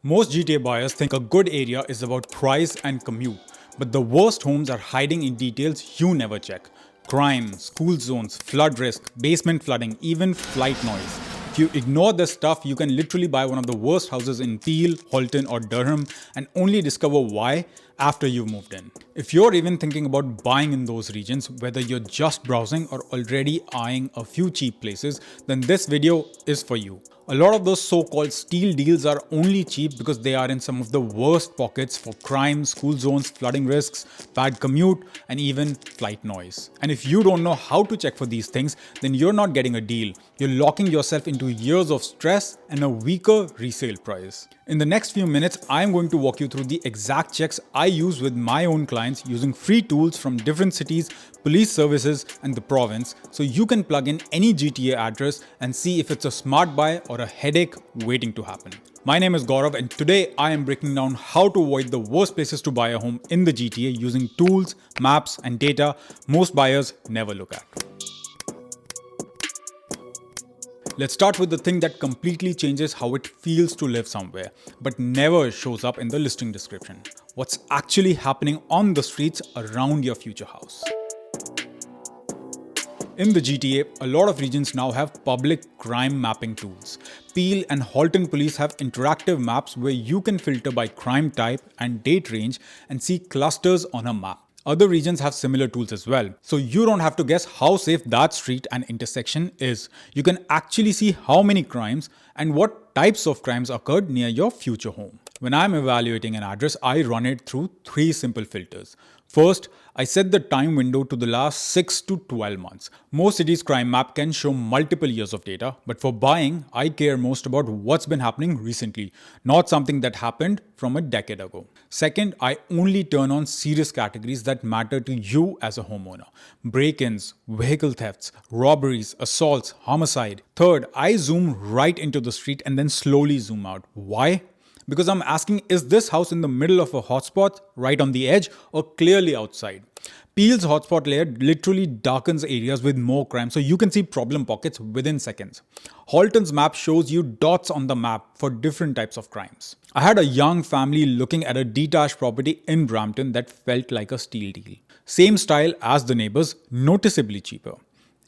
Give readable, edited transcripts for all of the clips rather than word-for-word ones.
Most GTA buyers think a good area is about price and commute, but the worst homes are hiding in details you never check. Crime, school zones, flood risk, basement flooding, even flight noise. If you ignore this stuff, you can literally buy one of the worst houses in Peel, Halton, or Durham and only discover why after you've moved in. If you're even thinking about buying in those regions, whether you're just browsing or already eyeing a few cheap places, then this video is for you. A lot of those so-called steal deals are only cheap because they are in some of the worst pockets for crime, school zones, flooding risks, bad commute, and even flight noise. And if you don't know how to check for these things, then you're not getting a deal. You're locking yourself into years of stress and a weaker resale price. In the next few minutes, I'm going to walk you through the exact checks I use with my own clients using free tools from different cities, police services, and the province, so you can plug in any GTA address and see if it's a smart buy or a headache waiting to happen. My name is Gaurav, and today I am breaking down how to avoid the worst places to buy a home in the GTA using tools, maps, and data most buyers never look at. Let's start with the thing that completely changes how it feels to live somewhere, but never shows up in the listing description. What's actually happening on the streets around your future house. In the GTA, a lot of regions now have public crime mapping tools. Peel and Halton police have interactive maps where you can filter by crime type and date range and see clusters on a map. Other regions have similar tools as well, so you don't have to guess how safe that street and intersection is. You can actually see how many crimes and what types of crimes occurred near your future home. When I'm evaluating an address, I run it through 3 simple filters. First, I set the time window to the last 6 to 12 months. Most cities' crime map can show multiple years of data, but for buying, I care most about what's been happening recently, not something that happened from a decade ago. Second, I only turn on serious categories that matter to you as a homeowner. Break-ins, vehicle thefts, robberies, assaults, homicide. Third, I zoom right into the street and then slowly zoom out. Why? Because I'm asking, is this house in the middle of a hotspot, right on the edge, or clearly outside? Peel's hotspot layer literally darkens areas with more crime, so you can see problem pockets within seconds. Halton's map shows you dots on the map for different types of crimes. I had a young family looking at a detached property in Brampton that felt like a steal deal. Same style as the neighbors, noticeably cheaper.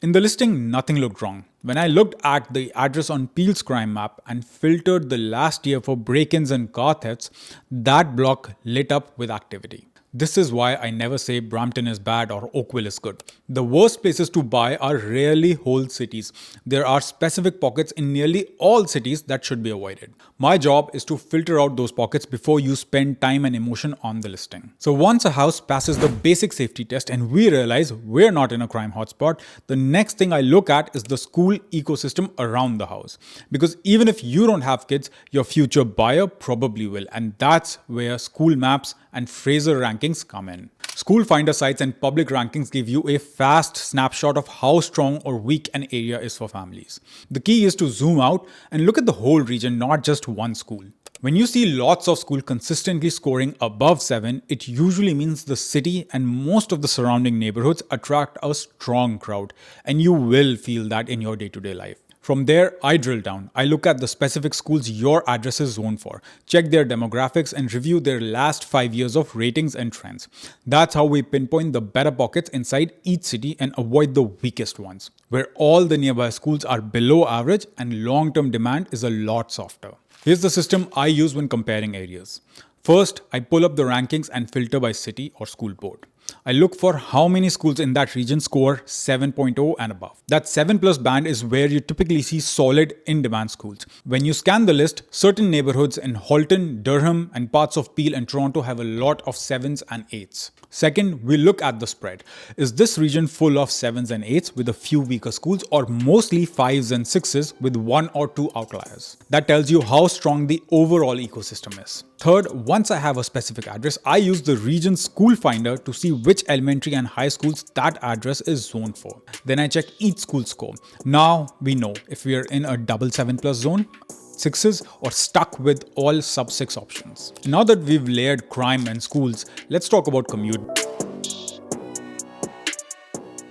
In the listing, nothing looked wrong. When I looked at the address on Peel's crime map and filtered the last year for break-ins and car thefts, that block lit up with activity. This is why I never say Brampton is bad or Oakville is good. The worst places to buy are rarely whole cities. There are specific pockets in nearly all cities that should be avoided. My job is to filter out those pockets before you spend time and emotion on the listing. So once a house passes the basic safety test and we realize we're not in a crime hotspot, the next thing I look at is the school ecosystem around the house. Because even if you don't have kids, your future buyer probably will. And that's where school maps and Fraser rankings come in. School finder sites and public rankings give you a fast snapshot of how strong or weak an area is for families. The key is to zoom out and look at the whole region, not just one school. When you see lots of schools consistently scoring above 7, it usually means the city and most of the surrounding neighborhoods attract a strong crowd, and you will feel that in your day-to-day life. From there, I drill down. I look at the specific schools your address is zoned for, check their demographics, and review their last 5 years of ratings and trends. That's how we pinpoint the better pockets inside each city and avoid the weakest ones, where all the nearby schools are below average and long-term demand is a lot softer. Here's the system I use when comparing areas. First, I pull up the rankings and filter by city or school board. I look for how many schools in that region score 7.0 and above. That 7 plus band is where you typically see solid in-demand schools. When you scan the list, certain neighborhoods in Halton, Durham, and parts of Peel and Toronto have a lot of 7s and 8s. Second, we look at the spread. Is this region full of 7s and 8s with a few weaker schools, or mostly 5s and 6s with 1 or 2 outliers? That tells you how strong the overall ecosystem is. Third, once I have a specific address, I use the region school finder to see which elementary and high schools that address is zoned for. Then I check each school score. Now we know if we are in a double 7 plus zone, 6s, or stuck with all sub 6 options. Now that we've layered crime and schools, let's talk about commute.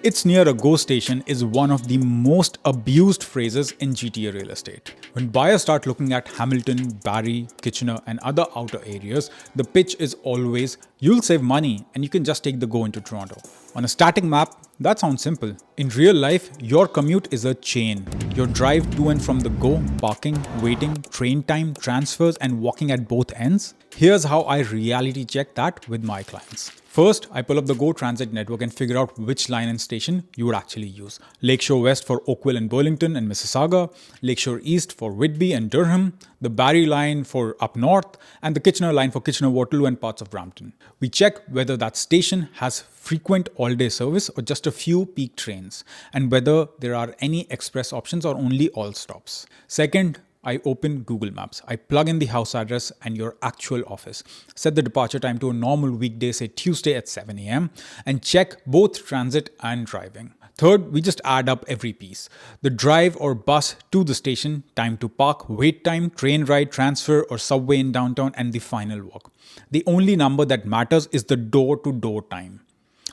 "It's near a GO station" is one of the most abused phrases in GTA real estate. When buyers start looking at Hamilton, Barrie, Kitchener, and other outer areas, the pitch is always, "You'll save money and you can just take the GO into Toronto." On a static map, that sounds simple. In real life, your commute is a chain. Your drive to and from the GO, parking, waiting, train time, transfers, and walking at both ends. Here's how I reality check that with my clients. First, I pull up the GO transit network and figure out which line and station you would actually use. Lakeshore West for Oakville and Burlington and Mississauga, Lakeshore East for Whitby and Durham, the Barrie line for up north, and the Kitchener line for Kitchener-Waterloo and parts of Brampton. We check whether that station has frequent all-day service or just a few peak trains, and whether there are any express options or only all stops. Second, I open Google Maps. I plug in the house address and your actual office. Set the departure time to a normal weekday, say Tuesday at 7 a.m. and check both transit and driving. Third, we just add up every piece. The drive or bus to the station, time to park, wait time, train ride, transfer or subway in downtown, and the final walk. The only number that matters is the door-to-door time.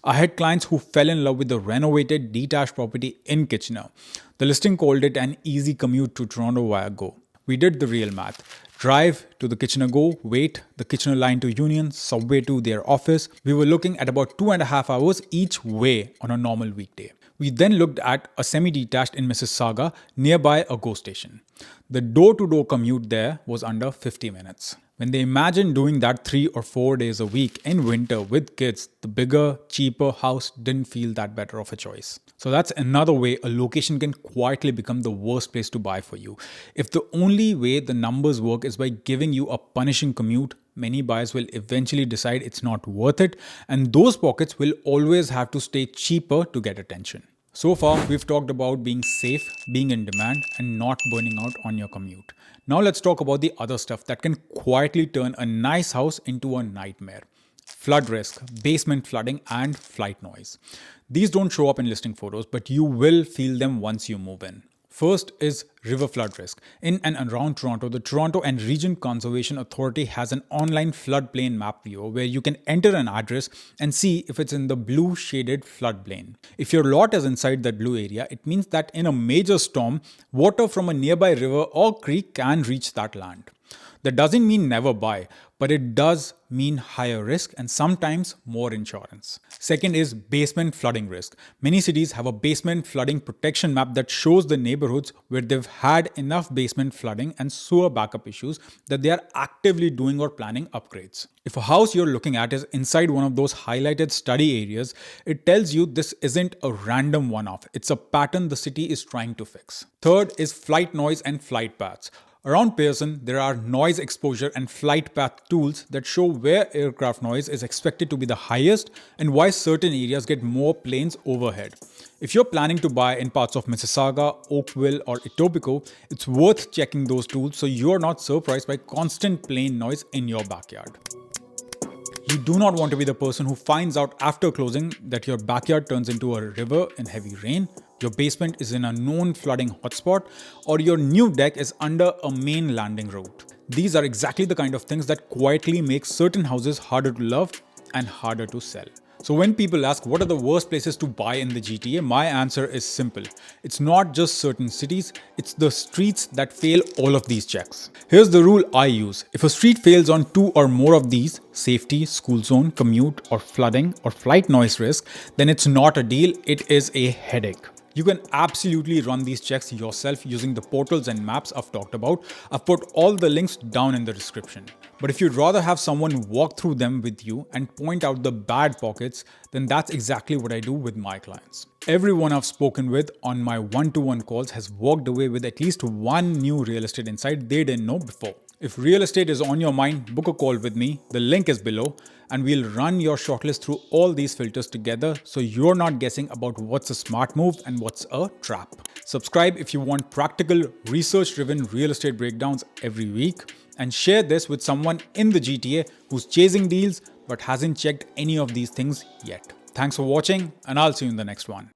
I had clients who fell in love with the renovated detached property in Kitchener. The listing called it an easy commute to Toronto via GO. We did the real math. Drive to the Kitchener GO, wait, the Kitchener line to Union, subway to their office. We were looking at about 2.5 hours each way on a normal weekday. We then looked at a semi-detached in Mississauga nearby a GO station. The door-to-door commute there was under 50 minutes. When they imagined doing that 3 or 4 days a week in winter with kids, the bigger, cheaper house didn't feel that better of a choice. So that's another way a location can quietly become the worst place to buy for you. If the only way the numbers work is by giving you a punishing commute, many buyers will eventually decide it's not worth it, and those pockets will always have to stay cheaper to get attention. So far, we've talked about being safe, being in demand, and not burning out on your commute. Now let's talk about the other stuff that can quietly turn a nice house into a nightmare. Flood risk, basement flooding, and flight noise. These don't show up in listing photos, but you will feel them once you move in. First is river flood risk. In and around Toronto, the Toronto and Region Conservation Authority has an online floodplain map viewer where you can enter an address and see if it's in the blue shaded floodplain. If your lot is inside that blue area, it means that in a major storm, water from a nearby river or creek can reach that land. That doesn't mean never buy, but it does mean higher risk and sometimes more insurance. Second is basement flooding risk. Many cities have a basement flooding protection map that shows the neighborhoods where they've had enough basement flooding and sewer backup issues that they are actively doing or planning upgrades. If a house you're looking at is inside one of those highlighted study areas, it tells you this isn't a random one-off. It's a pattern the city is trying to fix. Third is flight noise and flight paths. Around Pearson, there are noise exposure and flight path tools that show where aircraft noise is expected to be the highest and why certain areas get more planes overhead. If you're planning to buy in parts of Mississauga, Oakville, or Etobicoke, it's worth checking those tools so you're not surprised by constant plane noise in your backyard. You do not want to be the person who finds out after closing that your backyard turns into a river in heavy rain, your basement is in a known flooding hotspot, or your new deck is under a main landing route. These are exactly the kind of things that quietly make certain houses harder to love and harder to sell. So when people ask what are the worst places to buy in the GTA, my answer is simple. It's not just certain cities, it's the streets that fail all of these checks. Here's the rule I use. If a street fails on 2 or more of these, safety, school zone, commute, or flooding, or flight noise risk, then it's not a deal, it is a headache. You can absolutely run these checks yourself using the portals and maps I've talked about. I've put all the links down in the description. But if you'd rather have someone walk through them with you and point out the bad pockets, then that's exactly what I do with my clients. Everyone I've spoken with on my one-to-one calls has walked away with at least one new real estate insight they didn't know before. If real estate is on your mind, book a call with me. The link is below, and we'll run your shortlist through all these filters together so you're not guessing about what's a smart move and what's a trap. Subscribe if you want practical, research-driven real estate breakdowns every week, and share this with someone in the GTA who's chasing deals but hasn't checked any of these things yet. Thanks for watching, and I'll see you in the next one.